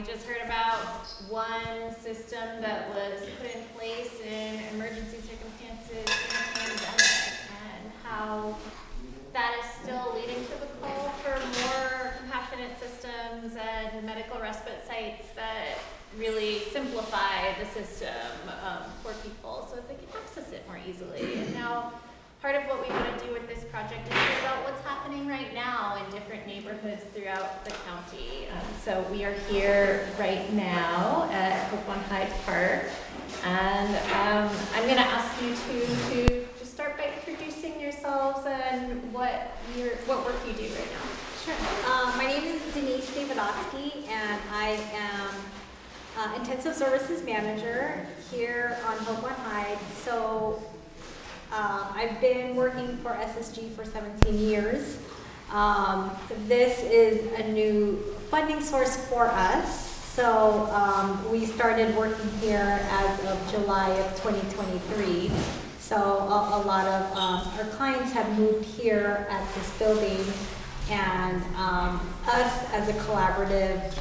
just heard about one system that was put in place in emergency circumstances in the pandemic, and how that is still leading to the call for more compassionate systems and medical respite sites that really simplify the system for people so that they can access it more easily. And now part of what we want to do with this project is hear about what's happening right now in different neighborhoods throughout the county. So we are here right now at HydePark, and I'm going to ask you to just start by introducing yourselves and what work you do right now. Sure. My name is Denise Davidosky, and I am Intensive Services Manager here on Hyde. So I've been working for SSG for 17 years. This is a new funding source for us. So we started working here as of July of 2023. So a lot of our clients have moved here at this building, and us as a collaborative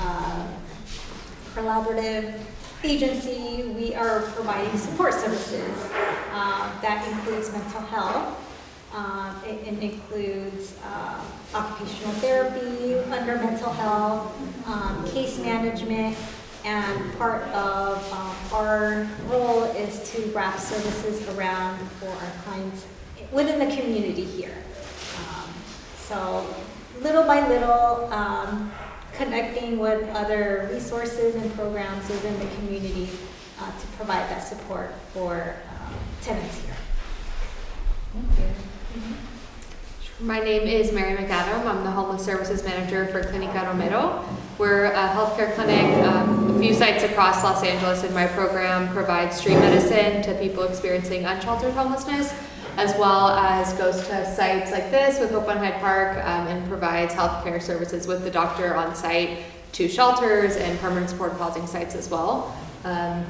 agency, we are providing support services. That includes mental health. It includes occupational therapy under mental health, case management, and part of our role is to wrap services around for our clients within the community here. So little by little, connecting with other resources and programs within the community to provide that support for tenants here. Thank you. My name is MacAdam. I'm the Homeless Services Manager for Clínica Romero. We're a healthcare clinic, a few sites across Los Angeles, and my program provides street medicine to people experiencing unsheltered homelessness, as well as goes to sites like this with Hope on Hyde Park and provides healthcare services with the doctor on site to shelters and permanent supportive housing sites as well. And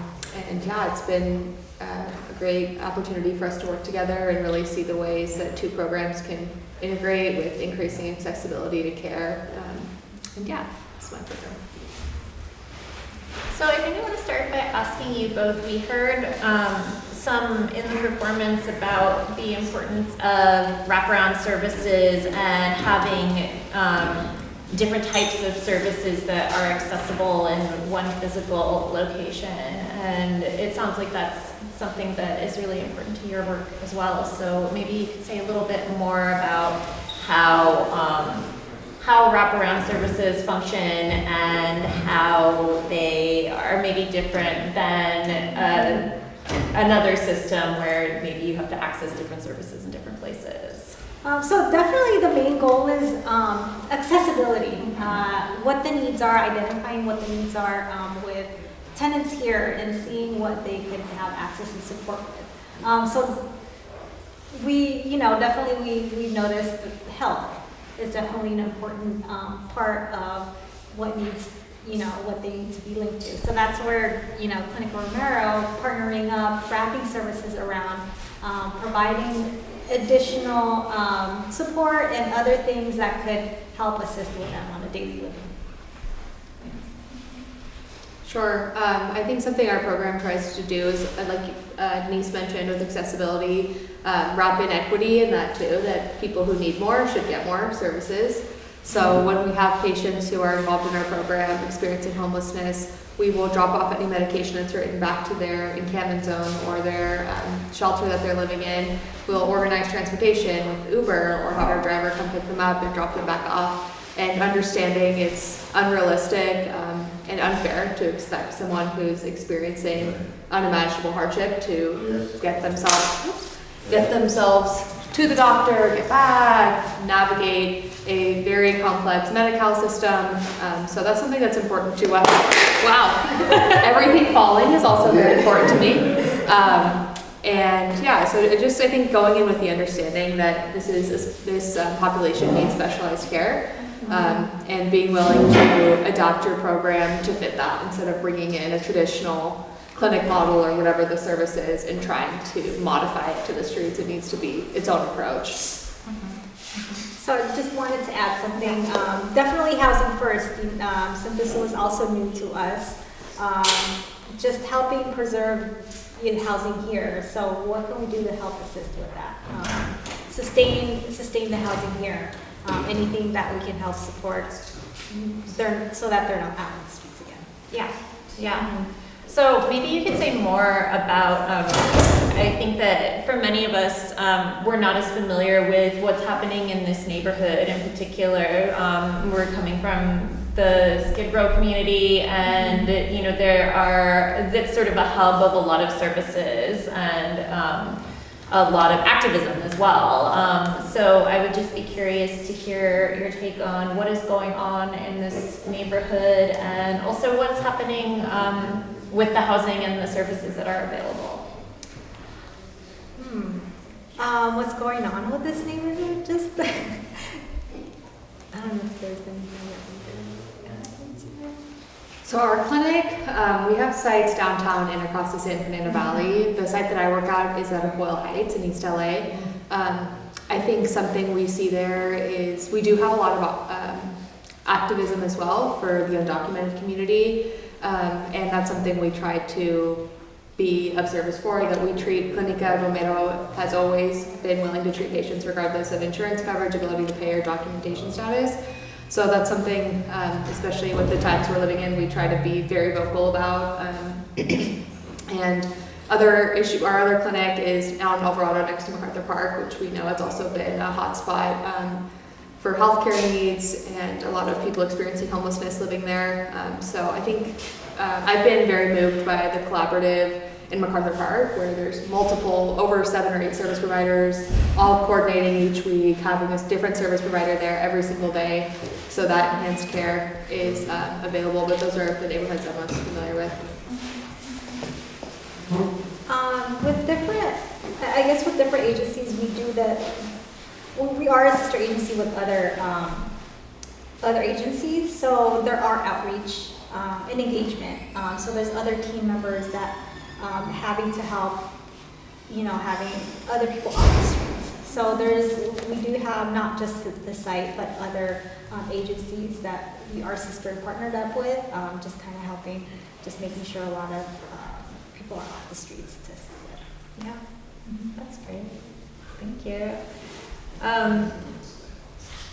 yeah, it's been a great opportunity for us to work together and really see the ways that two programs can integrate with increasing accessibility to care. And yeah, that's my program. So I think I want to start by asking you both. We heard some in the performance about the importance of wraparound services and having different types of services that are accessible in one physical location. And it sounds like that's something that is really important to your work as well. So maybe you could say a little bit more about how wraparound services function and how they are maybe different than another system where maybe you have to access different services in different places. So definitely the main goal is accessibility, what the needs are, identifying what the needs are with tenants here and seeing what they can have access and support with. So we, definitely we noticed that health is definitely an important part of what needs, what they need to be linked to. So that's where, Clínica Romero partnering up, wrapping services around, providing additional support and other things that could help assist with them on a daily living. Sure. I think something our program tries to do is, like Denise mentioned with accessibility, wrap in equity in that too, that people who need more should get more services. So when we have patients who are involved in our program experiencing homelessness, we will drop off any medication that's written back to their encampment zone or their shelter that they're living in. We'll organize transportation with Uber or have our driver come pick them up and drop them back off. And understanding it's unrealistic and unfair to expect someone who's experiencing unimaginable hardship to get themselves to the doctor, get back, navigate a very complex medical system. So that's something that's important to us. Wow. Everything falling is also very important to me. And yeah, so I think going in with the understanding that this population needs specialized care. And being willing to adapt your program to fit that instead of bringing in a traditional clinic model or whatever the service is and trying to modify it to the streets. It needs to be its own approach. So I just wanted to add something. Definitely housing first, since this was also new to us. Just helping preserve housing here. So what can we do to help assist with that? Sustain the housing here. Anything that we can help support so that they're not out on the streets again. Yeah. So maybe you could say more about, I think that for many of us, we're not as familiar with what's happening in this neighborhood in particular. We're coming from the Skid Row community, and that's sort of a hub of a lot of services and a lot of activism as well. So I would just be curious to hear your take on what is going on in this neighborhood, and also what's happening with the housing and the services that are available. What's going on with this neighborhood? Just I don't know if there's anything that we can. So our clinic, we have sites downtown and across the San Fernando Valley. The site that I work at is at Boyle Heights in East LA. I think something we see there is we do have a lot of activism as well for the undocumented community. And that's something we try to be of service for, that we treat. Clínica Romero has always been willing to treat patients regardless of insurance coverage, ability to pay, or documentation status. So that's something, especially with the times we're living in, we try to be very vocal about. And our other clinic is out in Alvarado next to MacArthur, which we know has also been a hot spot for healthcare needs and a lot of people experiencing homelessness living there. So I think I've been very moved by the collaborative in MacArthur Park, where there's over 7 or 8 service providers, all coordinating each week, having a different service provider there every single day, so that enhanced care is available. But those are the neighborhoods I'm most familiar with. With different agencies, we do that. Well, we are a sister agency with other agencies, so there are outreach and engagement. So there's other team members that having to help, having other people on the streets. So we do have not just the site, but other agencies that we are sister and partnered up with, just kind of helping, just making sure a lot of people are off the streets to assist with. Yeah, that's great. Thank you.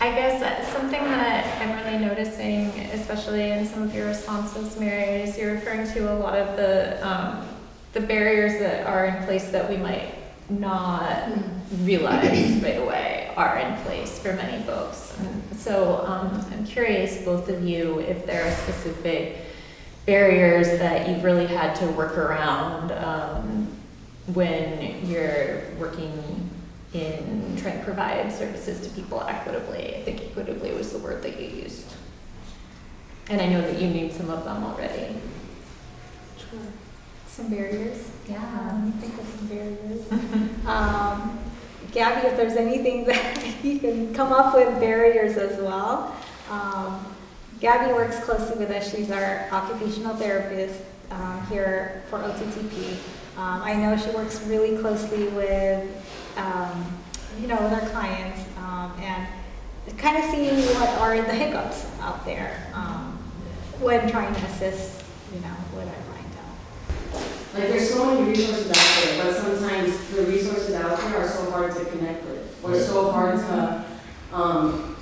I guess something that I'm really noticing, especially in some of your responses, Mary, is you're referring to a lot of the barriers that are in place that we might not realize right away are in place for many folks. So I'm curious, both of you, if there are specific barriers that you've really had to work around when you're working in trying to provide services to people equitably. I think equitably was the word that you used. And I know that you named some of them already. Sure. Some barriers. Yeah. Let me think of some barriers. Gabby, if there's anything that you can come up with barriers as well. Gabby works closely with us. She's our occupational therapist here for OTTP. I know she works really closely with with our clients, and kind of seeing what are the hiccups out there when trying to assist, with our clientele. Like there's so many resources out there, but sometimes the resources out there are so hard to connect with, or so hard to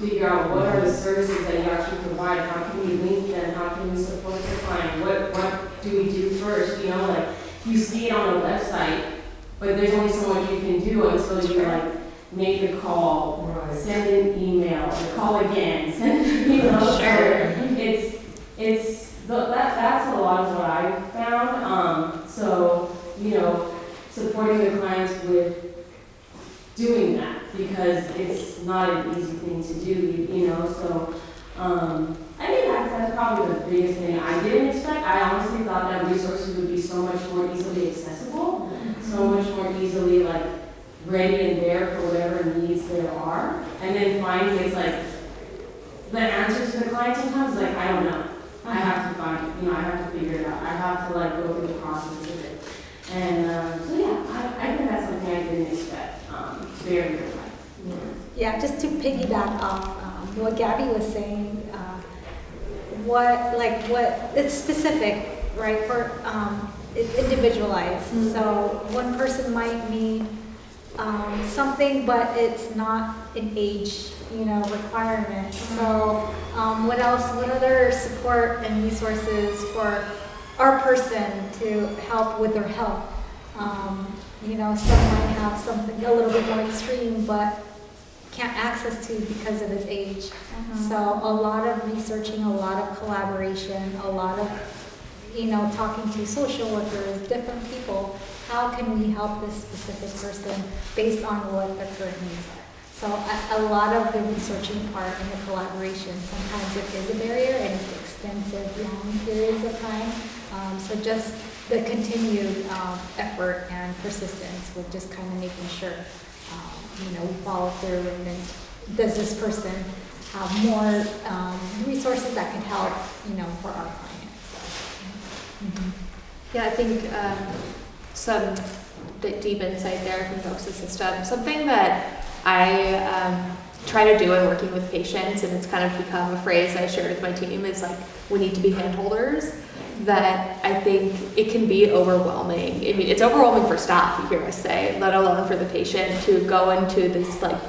figure out what are the services that you actually provide, how can we link them, how can we support the client, what do we do first, you see it on the website, but there's only so much you can do until you make a call, send an email, or call again, So that's a lot of what I found. Supporting the clients with doing that, because it's not an easy thing to do, So I think that's probably the biggest thing I didn't expect. I honestly thought that resources would be so much more easily accessible, so much more easily ready and there for whatever needs there are. And then finding it's the answer to the client sometimes is I don't know. I have to find it, I have to figure it out. I have to go through the process of it. And I think that's something I didn't expect. Very good. Yeah, just to piggyback off what Gabby was saying, what it's specific, right? For it's individualized. Mm-hmm. So one person might need something, but it's not an age, requirement. So what else? What other support and resources for our person to help with their health? Some might have something a little bit more extreme, but can't access to because of his age. So a lot of researching, a lot of collaboration, a lot of, talking to social workers, different people. How can we help this specific person based on what their current needs are? So a lot of the researching part and the collaboration, sometimes it is a barrier and it's extensive, long periods of time. So just the continued effort and persistence with just kind of making sure, we follow through, and then does this person have more resources that can help, for our clients. So, Yeah, I think some deep insight there from folks in the system. Something that I try to do in working with patients, and it's kind of become a phrase I shared with my team, is like, we need to be handholders. That I think it can be overwhelming. I mean, it's overwhelming for staff, you hear us say, let alone for the patient, to go into this like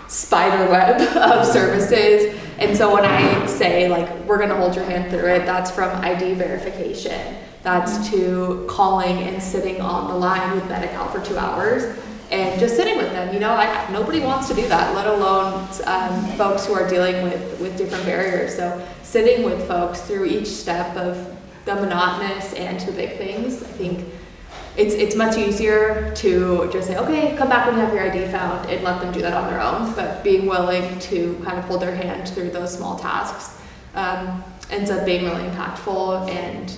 spider web of services. And so when I say like, we're gonna hold your hand through it, that's from ID verification. That's to calling and sitting on the line with Medi-Cal for 2 hours and just sitting with them. Nobody wants to do that, let alone folks who are dealing with different barriers. So sitting with folks through each step of the monotonous and the big things, I think it's much easier to just say, okay, come back when you have your ID found, and let them do that on their own. But being willing to kind of hold their hand through those small tasks ends up being really impactful, and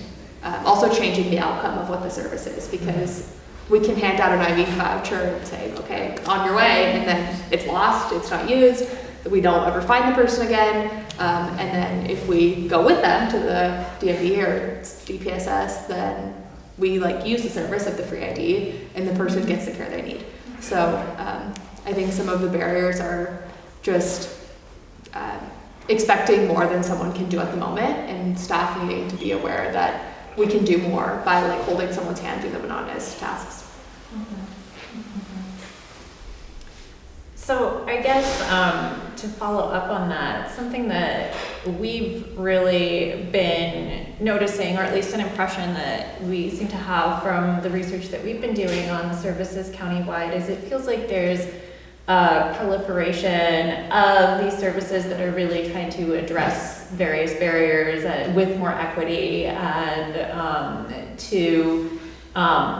also changing the outcome of what the service is, because we can hand out an IV voucher and say, okay, on your way, and then it's lost, it's not used, we don't ever find the person again, and then if we go with them to the DMV or DPSS, then we use the service of the free ID, and the person gets the care they need. So I think some of the barriers are just expecting more than someone can do at the moment, and staff needing to be aware that we can do more by holding someone's hand through the monotonous tasks. So I guess to follow up on that, something that we've really been noticing, or at least an impression that we seem to have from the research that we've been doing on the services countywide, is it feels like there's a proliferation of these services that are really trying to address various barriers with more equity, and to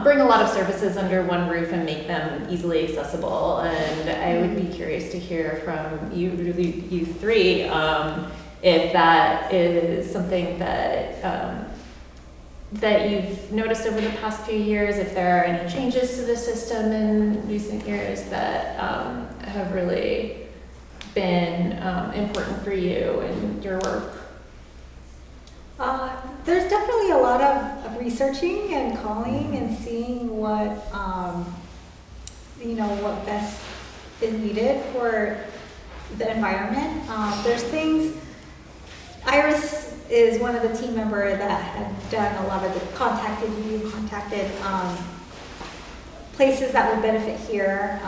bring a lot of services under one roof and make them easily accessible. And I would be curious to hear from you three if that is something that that you've noticed over the past few years, if there are any changes to the system in recent years that have really been important for you and your work. There's definitely a lot of researching and calling and seeing what, what best is needed for the environment. There's things, Iris is one of the team members that had done a lot of the contacted places that would benefit here.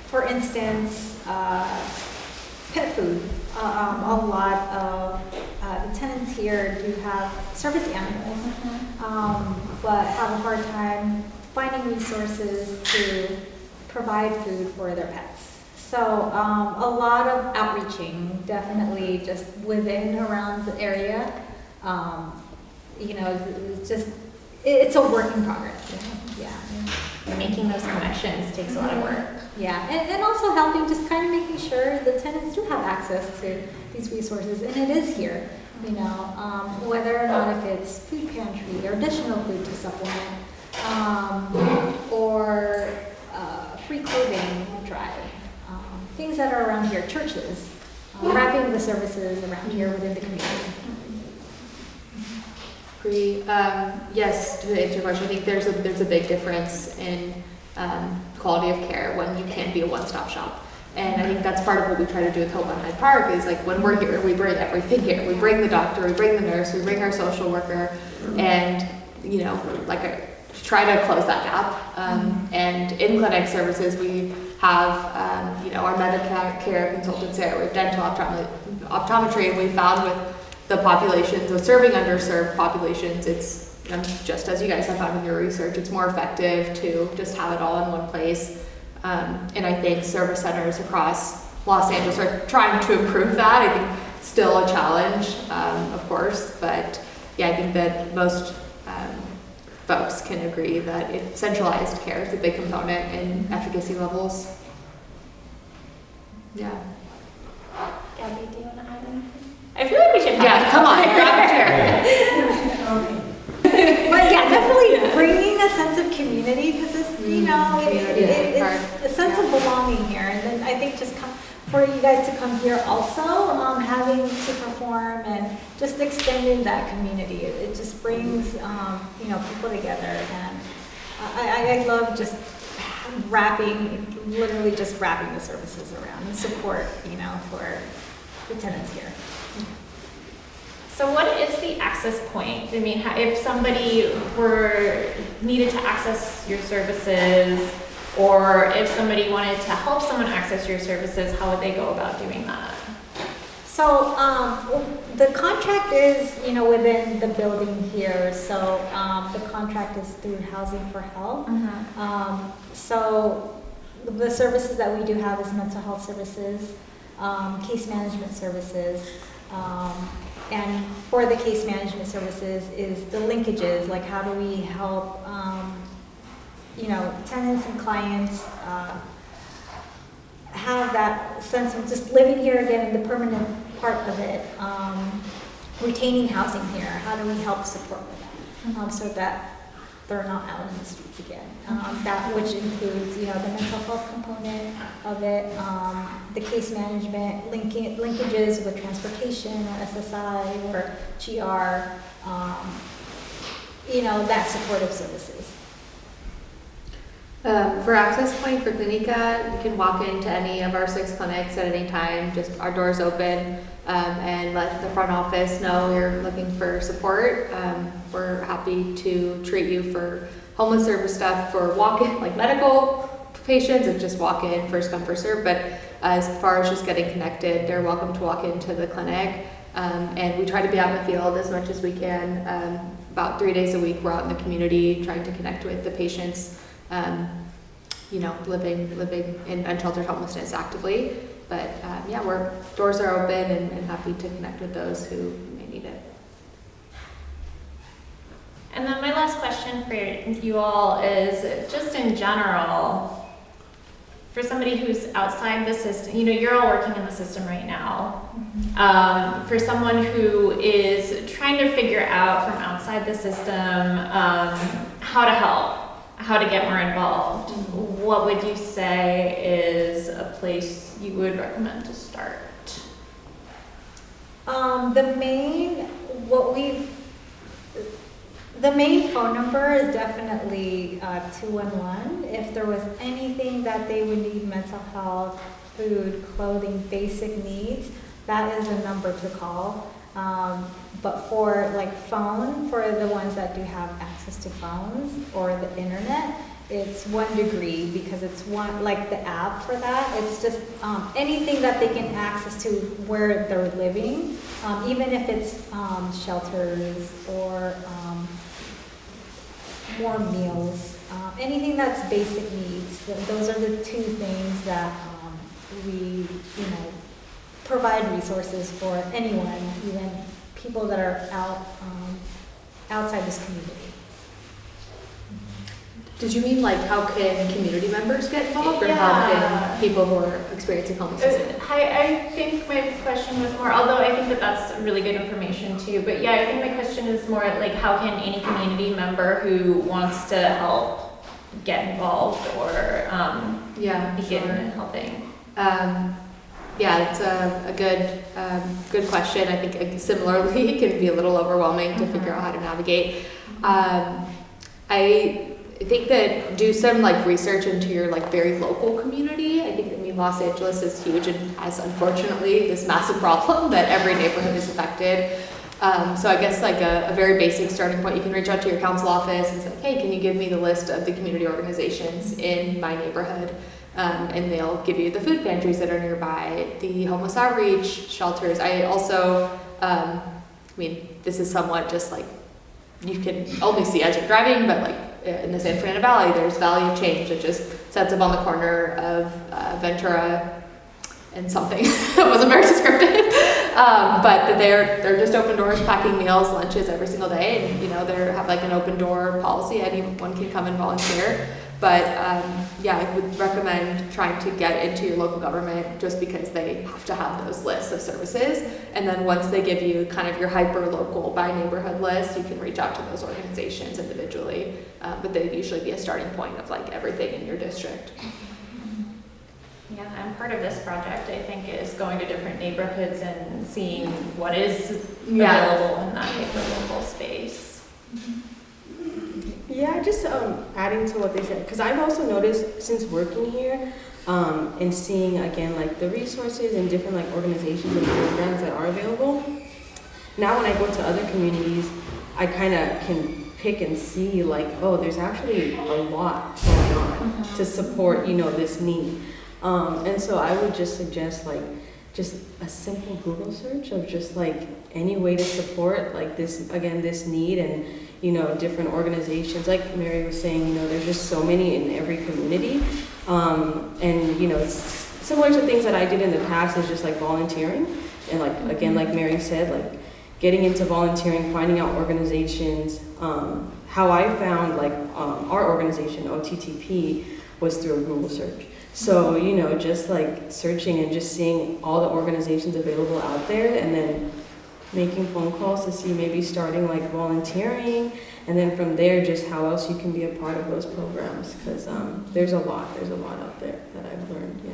For instance, pet food. A lot of the tenants here do have service animals, but have a hard time finding resources to provide food for their pets. So a lot of outreaching, definitely just within, around the area. It's a work in progress. Yeah. Making those connections takes a lot of work. Yeah, and also helping, just kind of making sure the tenants do have access to these resources, and it is here, whether or not if it's food pantry or additional food to supplement, or free clothing drive, things that are around here, churches, wrapping the services around here within the community. Agree. Yes, to answer your question, I think there's a big difference in quality of care when you can be a one-stop shop. And I think that's part of what we try to do with Hope on HydePark is like when we're here, we bring everything here. We bring the doctor, we bring the nurse, we bring our social worker, and like try to close that gap. And in clinic services, we have our Medicare consultants there. We have dental optometry, and we found with the populations, with serving underserved populations, it's just as you guys have found in your research, it's more effective to just have it all in one place. And I think service centers across Los Angeles are trying to improve that. I think still a challenge, of course, but yeah, I think that most folks can agree that centralized care is a big component in efficacy levels. Yeah. Gabby, do you want to add anything? I feel like we should have Yeah, come on, grab a chair. But yeah, definitely bringing a sense of community, because it's, it's a sense of belonging here. And then I think just for you guys to come here also, having to perform and just extending that community, it just brings, people together. And I love just literally just wrapping the services around and support, for the tenants here. So what is the access point? I mean, if somebody needed to access your services, or if somebody wanted to help someone access your services, how would they go about doing that? So the contract is, within the building here. So the contract is through Housing for Health. So the services that we do have is mental health services, case management services, and for the case management services is the linkages, like how do we help, tenants and clients have that sense of just living here again, the permanent part of it, retaining housing here. How do we help support with that so that they're not out in the streets again? That which includes, the mental health component of it, the case management, linkages with transportation or SSI or GR, that supportive services. For access point for Clínica, you can walk into any of our 6 clinics at any time. Just our doors open and let the front office know you're looking for support. We're happy to treat you for homeless service stuff, for walk-in, like medical patients, and just walk in, first come, first serve. But as far as just getting connected, they're welcome to walk into the clinic. And we try to be out in the field as much as we can. About 3 days a week, we're out in the community trying to connect with the patients. Living in unsheltered homelessness actively. But our doors are open and happy to connect with those who may need it. And then my last question for you all is just in general, for somebody who's outside the system, you're all working in the system right now. For someone who is trying to figure out from outside the system how to help, how to get more involved, what would you say is a place you would recommend to start? The main phone number is definitely 211. If there was anything that they would need, mental health, food, clothing, basic needs, that is a number to call. But for phone, for the ones that do have access to phones or the internet, it's 1 degree because it's the app for that. It's just anything that they can access to where they're living, even if it's shelters or more meals, anything that's basic needs. Those are the 2 things that we, provide resources for anyone, even people that are outside this community. Did you mean how can community members get involved, or how can people who are experiencing homelessness? I think my question was more, although I think that that's really good information too, but yeah, I think my question is more how can any community member who wants to help get involved or begin helping? It's a good question. I think similarly it can be a little overwhelming to figure out how to navigate. I think that do some research into your very local community. I think that mean, Los Angeles is huge and has unfortunately this massive problem that every neighborhood is affected. So I guess like a very basic starting point, you can reach out to your council office and say, hey, can you give me the list of the community organizations in my neighborhood? And they'll give you the food pantries that are nearby, the homeless outreach shelters. I also, I mean, this is somewhat just like you can only see as you're driving, but like in the San Fernando Valley, there's Valley of Change that just sets up on the corner of Ventura and something. It wasn't very descriptive, but they're just open doors, packing meals, lunches every single day, and you know they have like an open door policy. Anyone can come and volunteer. But yeah, I would recommend trying to get into your local government just because they have to have those lists of services. And then once they give you kind of your hyper local by neighborhood list, you can reach out to those organizations individually. But they'd usually be a starting point of like everything in your district. Yeah, and part of this project, I think, is going to different neighborhoods and seeing what is available in that hyper-local space. Yeah, just adding to what they said, because I've also noticed since working here and seeing again like the resources and different like organizations and programs that are available. Now when I go to other communities, I kind of can pick and see like, oh, there's actually a lot going on to support, you know, this need. And so I would just suggest like just a simple Google search of just like any way to support like this, again, this need, and you know, different organizations. Like Mary was saying, you know, there's just so many in every community. And you know, it's similar to things that I did in the past is just like volunteering. And like, again, like Mary said, like getting into volunteering, finding out organizations. How I found like our organization, OTTP, was through a Google search. So, you know, just like searching and just seeing all the organizations available out there, and then making phone calls to see maybe starting like volunteering, and then from there just how else you can be a part of those programs, because there's a lot out there that I've learned. Yeah.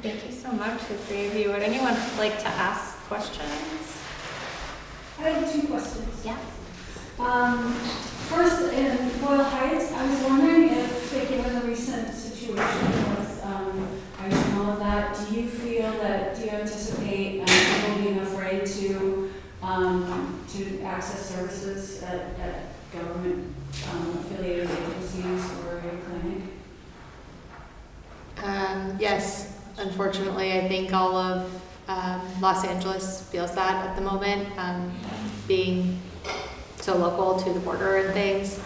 Thank you so much, the three of you. Would anyone like to ask questions? I have 2 questions. Yeah. First, in Boyle Heights, I was wondering if, given the recent situation with ICE and all of that, do you anticipate people being afraid to access services at government affiliated agencies or a clinic? Yes, unfortunately, I think all of Los Angeles feels that at the moment, being so local to the border and things.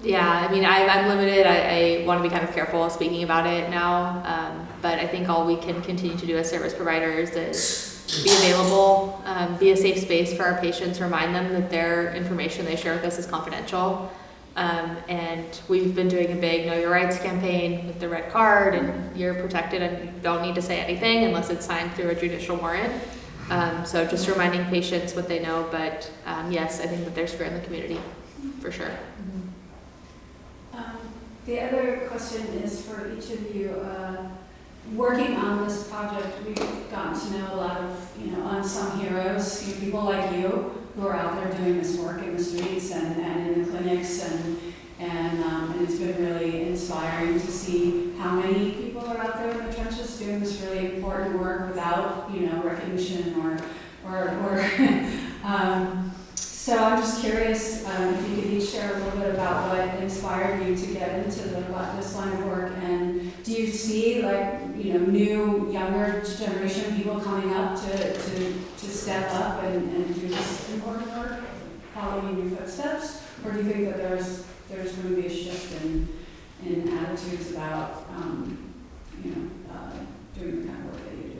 Yeah, I mean, I'm limited. I want to be kind of careful speaking about it now, but I think all we can continue to do as service providers is be available, be a safe space for our patients, remind them that their information they share with us is confidential. And we've been doing a big Know Your Rights campaign with the red card, and you're protected and you don't need to say anything unless it's signed through a judicial warrant. So just reminding patients what they know, but yes, I think that there's fear in the community, for sure. The other question is for each of you. Working on this project, we've gotten to know a lot of, unsung heroes, people like you who are out there doing this work in the streets and in the clinics, and it's been really inspiring to see how many people are out there in the trenches doing this really important work without, recognition or so I'm just curious if you could each share a little bit about what inspired you to get into this line of work, and do you see new younger generation people coming up to step up and do this important work, following in your footsteps, or do you think that there's going to be a shift in attitudes about doing the kind of work that you do?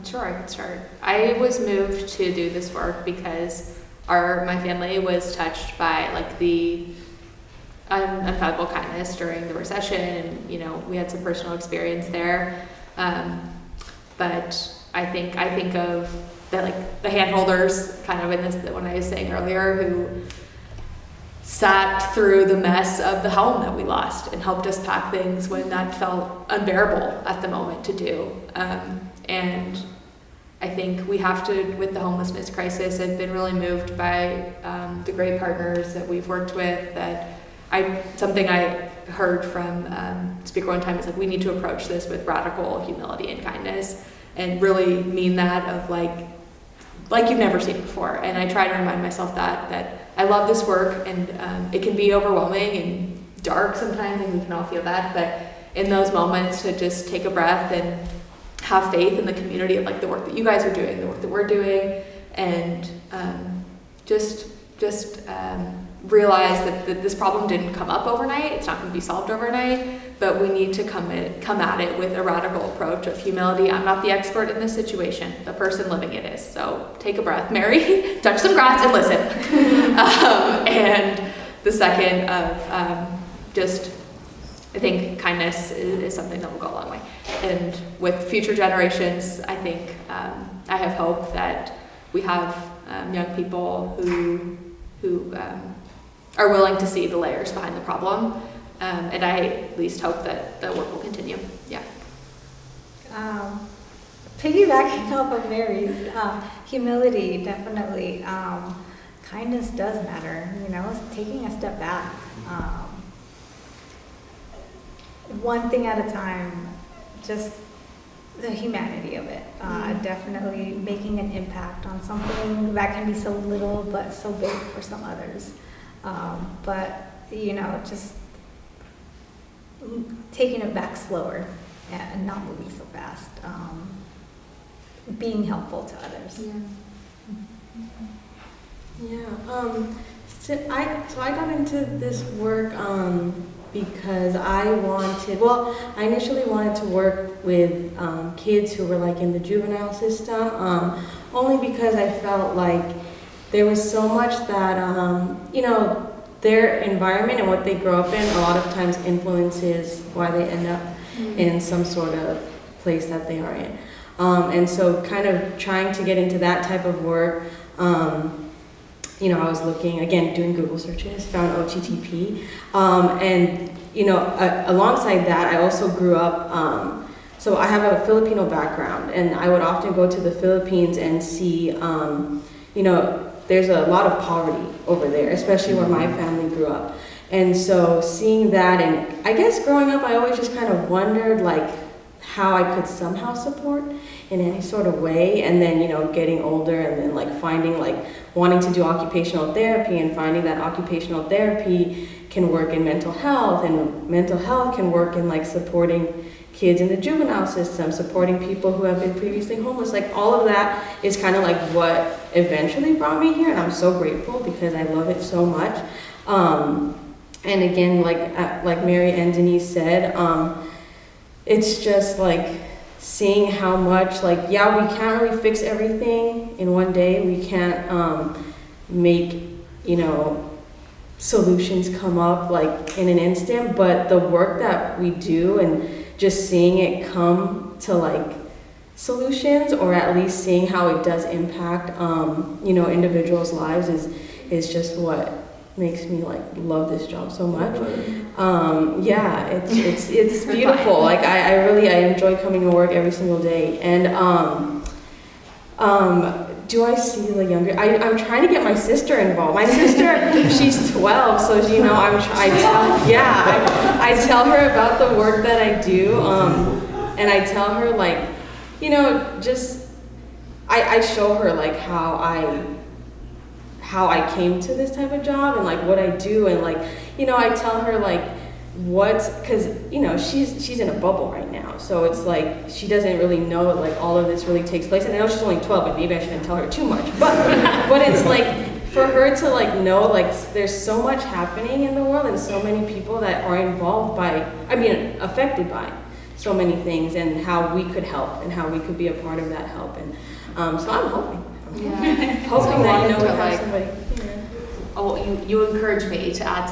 Sure, I could start. I was moved to do this work because my family was touched by the unfathomable kindness during the recession, and we had some personal experience there. But I think of the handholders, kind of in this when I was saying earlier, who sat through the mess of the home that we lost and helped us pack things when that felt unbearable at the moment to do. And I think we have to, with the homelessness crisis, I've been really moved by the great partners that we've worked with. Something I heard from speaker one time is like, we need to approach this with radical humility and kindness, and really mean that of like you've never seen before. And I try to remind myself that I love this work, and it can be overwhelming and dark sometimes, and we can all feel that, but in those moments to just take a breath and have faith in the community of like the work that you guys are doing, the work that we're doing, and just realize that this problem didn't come up overnight. It's not going to be solved overnight, but we need to come at it with a radical approach of humility. I'm not the expert in this situation. The person living it is. So take a breath, Mary, touch some grass and listen. And the second of I think kindness is something that will go a long way. And with future generations, I think I have hope that we have young people who are willing to see the layers behind the problem. And I at least hope that the work will continue. Yeah. Piggybacking off of Mary's, humility, definitely. Kindness does matter, it's taking a step back. One thing at a time, just the humanity of it. Definitely making an impact on something that can be so little but so big for some others. But just taking it back slower and not moving so fast. Being helpful to others. So I got into this work because I initially wanted to work with kids who were like in the juvenile system, only because I felt like there was so much that, their environment and what they grow up in a lot of times influences why they end up in some sort of place that they are in. And so kind of trying to get into that type of work, I was looking, again, doing Google searches, found OTTP, and, alongside that, I also grew up, so I have a Filipino background, and I would often go to the Philippines and see, there's a lot of poverty over there, especially where my family grew up. And so seeing that, and I guess growing up, I always just kind of wondered, like, how I could somehow support in any sort of way. And then, getting older and then like finding wanting to do occupational therapy and finding that occupational therapy can work in mental health, and mental health can work in like supporting kids in the juvenile system, supporting people who have been previously homeless. Like all of that is kind of like what eventually brought me here. And I'm so grateful because I love it so much. And again, like Mary and Denise said, it's just like seeing how much, we can't really fix everything in one day. We can't make, solutions come up like in an instant, but the work that we do and just seeing it come to like solutions, or at least seeing how it does impact, individuals' lives is just what makes me like love this job so much. It's beautiful. Like I enjoy coming to work every single day. And do I see the younger? I'm trying to get my sister involved. My sister, she's 12, so I tell her about the work that I do, and I tell her I show her like how I came to this type of job and like what I do, and I tell her because she's in a bubble right now, so it's like she doesn't really know like all of this really takes place. And I know she's only 12, but maybe I shouldn't tell her too much. But it's like for her to like know there's so much happening in the world and so many people that are affected by so many things, and how we could help and how we could be a part of that help. And so I'm hoping that we have somebody. You encourage me to add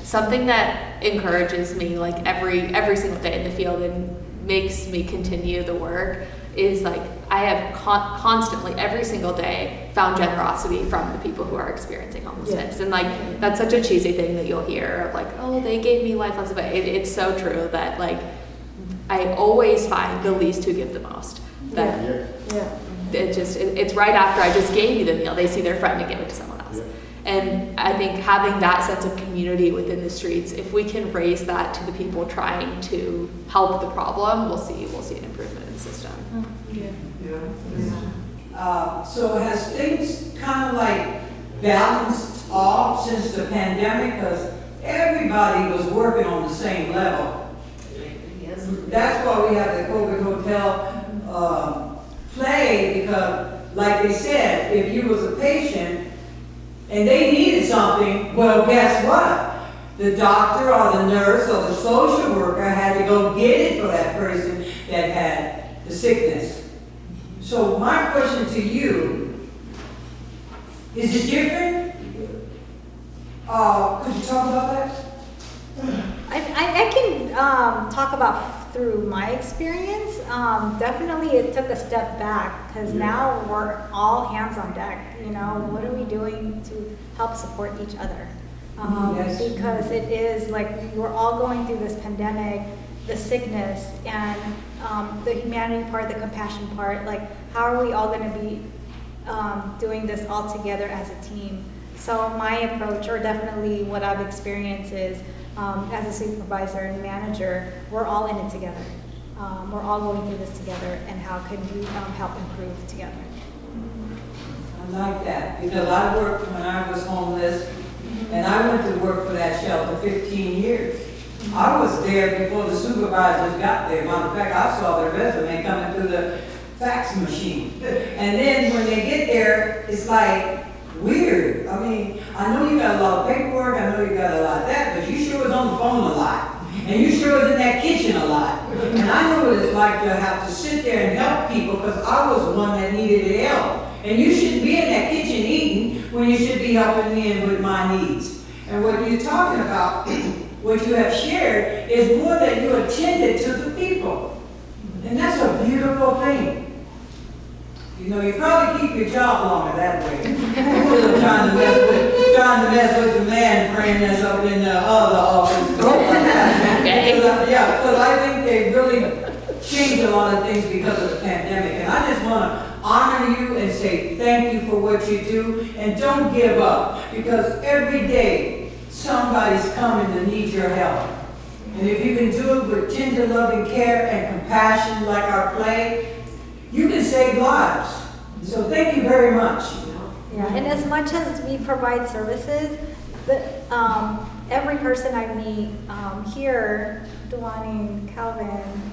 something that encourages me like every single day in the field and makes me continue the work is like I have constantly every single day found generosity from the people who are experiencing homelessness. And like that's such a cheesy thing that you'll hear of like, oh, they gave me life lessons, but it's so true that like I always find the least who give the most. It's right after I just gave you the meal, they see their friend and give it to someone else. And I think having that sense of community within the streets, if we can raise that to the people trying to help the problem, we'll see an improvement in the system. So has things kind of like balanced off since the pandemic? Because everybody was working on the same level. That's why we have the COVID hotel play, because like they said, if you was a patient and they needed something, well, guess what? The doctor or the nurse or the social worker had to go get it for that person that had the sickness. So my question to you, is it different? Could you talk about that? I can talk about through my experience. Definitely it took a step back because now we're all hands on deck. You know, what are we doing to help support each other? Yes. Because it is like we're all going through this pandemic, the sickness, and the humanity part, the compassion part. Like, how are we all going to be doing this all together as a team? So my approach, or definitely what I've experienced, is as a supervisor and manager, we're all in it together. We're all going through this together, and how can we help improve together? I like that, because I worked when I was homeless, and I went to work for that shelter 15 years. I was there before the supervisors got there. Matter of fact, I saw their resume coming through the fax machine. And then when they get there, it's like weird. I mean, I know you got a lot of paperwork, I know you got a lot of that, but you sure was on the phone a lot. And you sure was in that kitchen a lot. And I know what it's like to have to sit there and help people, because I was one that needed help. And you shouldn't be in that kitchen eating when you should be helping me with my needs. And what you're talking about, what you have shared, is more that you attended to the people. And that's a beautiful thing. You know, you probably keep your job longer that way. Instead of trying to mess with the man friend that's up in the other office. Okay. Because I think they really changed a lot of things because of the pandemic. And I just want to honor you and say thank you for what you do. And don't give up, because every day somebody's coming to need your help. And if you can do it with tender loving care and compassion like our play, you can save lives. So thank you very much. Yeah, and as much as we provide services, every person I meet here, Duani, Calvin,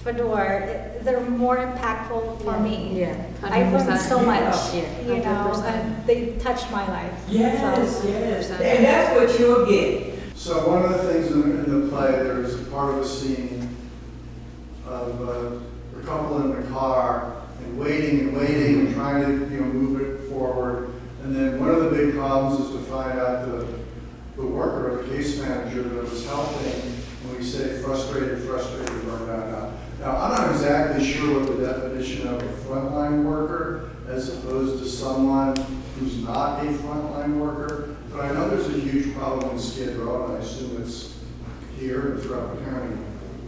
Fedor, they're more impactful for me. Yeah. I learned so much, Yeah. you know, 100%. and they touched my life. Yes, So, yes. And that's what you'll get. So one of the things in the play, there's a part of a scene of a couple in the car and waiting and trying to move it forward. And then one of the big problems is to find out the worker or the case manager that was helping, when we say frustrated, burned out. Now, I'm not exactly sure what the definition of a frontline worker as opposed to someone who's not a frontline worker, but I know there's a huge problem in Skid Row, and I assume it's here and throughout the county,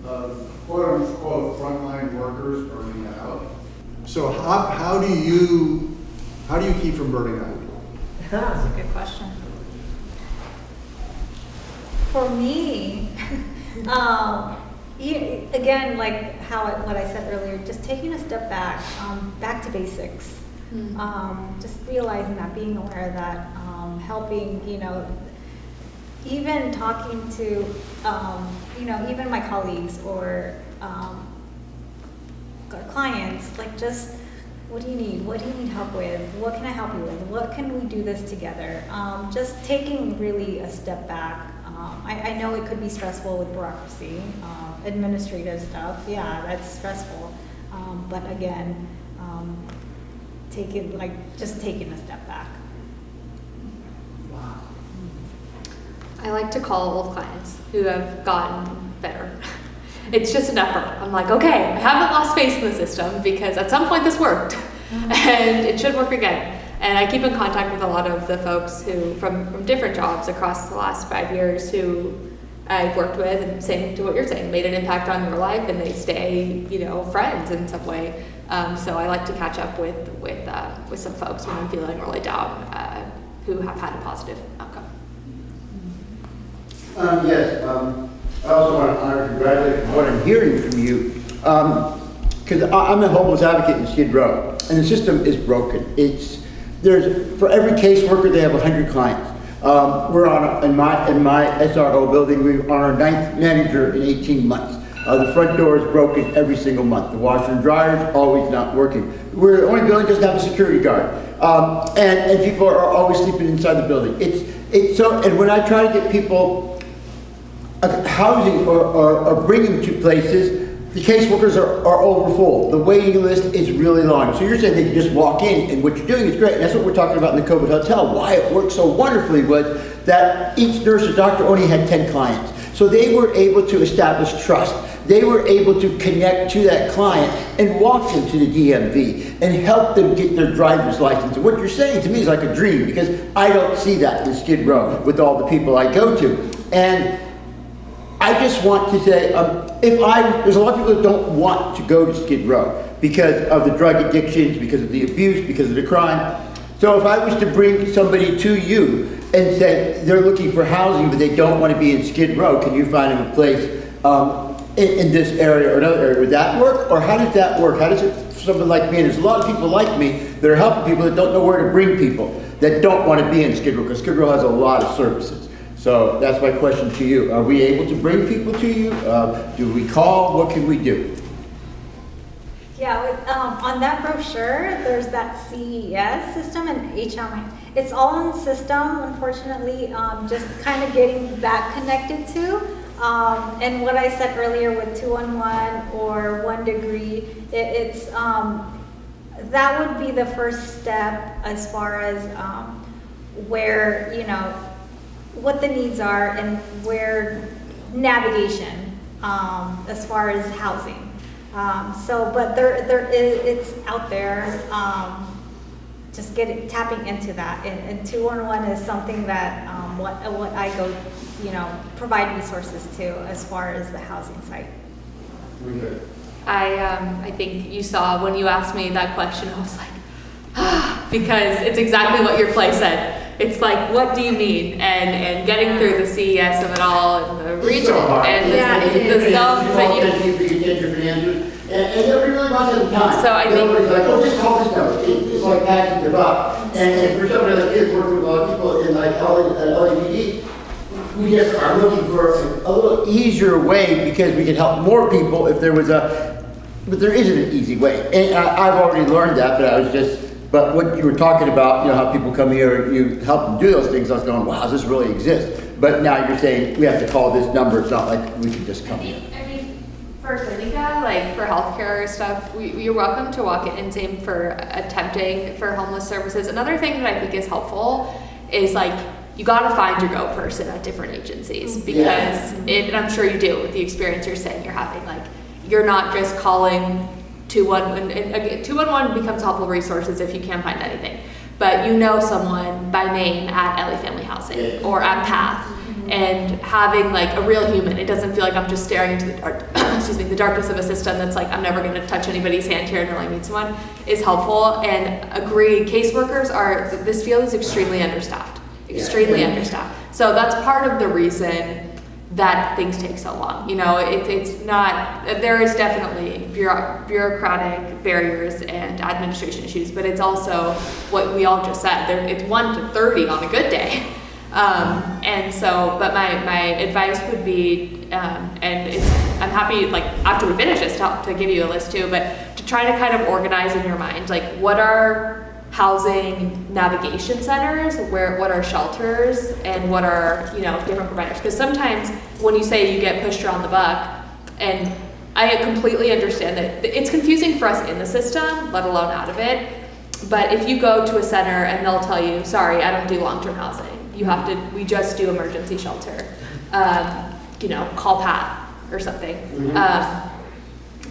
of quote-unquote frontline workers burning out. So how do you keep from burning out? That's a good question. For me, again, like what I said earlier, just taking a step back, back to basics. Just realizing that, being aware of that, helping, even talking to, even my colleagues or clients, like just, what do you need? What do you need help with? What can I help you with? What can we do this together? Just taking really a step back. I know it could be stressful with bureaucracy, administrative stuff. Yeah, that's stressful. But again, just taking a step back. Wow. I like to call old clients who have gotten better. It's just an effort. I'm like, okay, I haven't lost faith in the system because at some point this worked and it should work again. And I keep in contact with a lot of the folks who, from different jobs across the last 5 years, who I've worked with, and same to what you're saying, made an impact on your life, and they stay, friends in some way. So I like to catch up with some folks when I'm feeling really down, who have had a positive outcome. Yes, I also want to congratulate what I'm hearing from you, because I'm a homeless advocate in Skid Row, and the system is broken. For every caseworker, they have 100 clients. We're in my SRO building, we're on our 9th manager in 18 months. The front door is broken every single month. The washer and dryer is always not working. We're the only building that doesn't have a security guard. And people are always sleeping inside the building. And when I try to get people housing or bring them to places, the caseworkers are overfull. The waiting list is really long. So you're saying they can just walk in, and what you're doing is great. And that's what we're talking about in the COVID hotel. Why it worked so wonderfully was that each nurse or doctor only had 10 clients. So they were able to establish trust. They were able to connect to that client and walk them to the DMV and help them get their driver's license. And what you're saying to me is like a dream, because I don't see that in Skid Row with all the people I go to. And I just want to say, there's a lot of people that don't want to go to Skid Row because of the drug addictions, because of the abuse, because of the crime. So if I was to bring somebody to you and say they're looking for housing but they don't want to be in Skid Row, can you find them a place in this area or another area? Would that work? Or how does that work? How does it, for someone like me, and there's a lot of people like me that are helping people that don't know where to bring people, that don't want to be in Skid Row, because Skid Row has a lot of services. So that's my question to you. Are we able to bring people to you? Do we call? What can we do? Yeah, on that brochure, there's that CES system and HMI. It's all on the system, unfortunately, just kind of getting that connected to. And what I said earlier with 211 or 1 degree, that would be the first step as far as where, what the needs are and where navigation as far as housing. But it's out there. Just tapping into that, and 211 is something that what I go, provide resources to as far as the housing site. I think you saw when you asked me that question, I was like, because it's exactly what your play said. It's like, what do you need? And getting through the CES of it all, and the region, and the zones that you. And everybody really wants it at the time. So I think. It's like, just call this number. It's like passing the buck. And for somebody like this, working with a lot of people in like LAPD, we just are looking for a little easier way, because we can help more people if there was but there isn't an easy way. And I've already learned that, but what you were talking about, how people come here and you help them do those things, I was going, wow, does this really exist? But now you're saying we have to call this number. It's not like we can just come here. For Clínica, like for healthcare stuff, you're welcome to walk in, and same for attempting for homeless services. Another thing that I think is helpful is like, you gotta find your go person at different agencies, because and I'm sure you do with the experience you're saying you're having, like, you're not just calling 211, and again, 211 becomes helpful resources if you can't find anything, but someone by name at LA Family Housing or at PATH. And having like a real human, it doesn't feel like I'm just staring into the darkness of a system that's like, I'm never going to touch anybody's hand here until I meet someone, is helpful. And agree, caseworkers this field is extremely understaffed, understaffed. So that's part of the reason that things take so long. It's not, there is definitely bureaucratic barriers and administration issues, but it's also what we all just said, it's 1 to 30 on a good day. But my advice would be, I'm happy, like, after we finish this, to give you a list too, but to try to kind of organize in your mind, like, what are housing navigation centers, what are shelters, and what are, different providers? Because sometimes when you say you get pushed around the buck, and I completely understand that it's confusing for us in the system, let alone out of it, but if you go to a center and they'll tell you, sorry, I don't do long-term housing. We just do emergency shelter. Call Pat or something.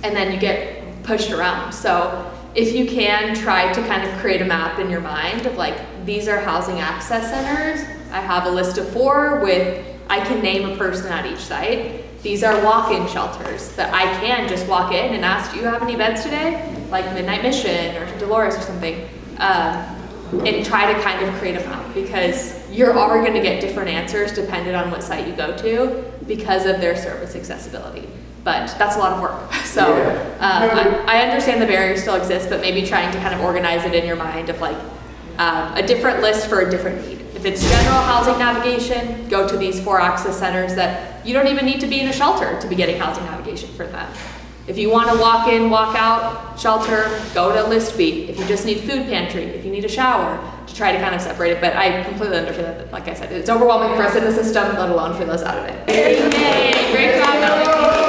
And then you get pushed around. So if you can try to kind of create a map in your mind of like, these are housing access centers. I have a list of 4 with I can name a person at each site. These are walk-in shelters that I can just walk in and ask, do you have any beds today? Like Midnight Mission or Dolores or something. And try to kind of create a map, because you're already going to get different answers depending on what site you go to because of their service accessibility. But that's a lot of work. So I understand the barriers still exist, but maybe trying to kind of organize it in your mind of like a different list for a different need. If it's general housing navigation, go to these 4 access centers that you don't even need to be in a shelter to be getting housing navigation for them. If you want to walk in, walk out shelter, go to List B. If you just need food pantry, if you need a shower, to try to kind of separate it. But I completely understand that, like I said, it's overwhelming for us in the system, let alone for those out of it. Yay! Great job, Melanie.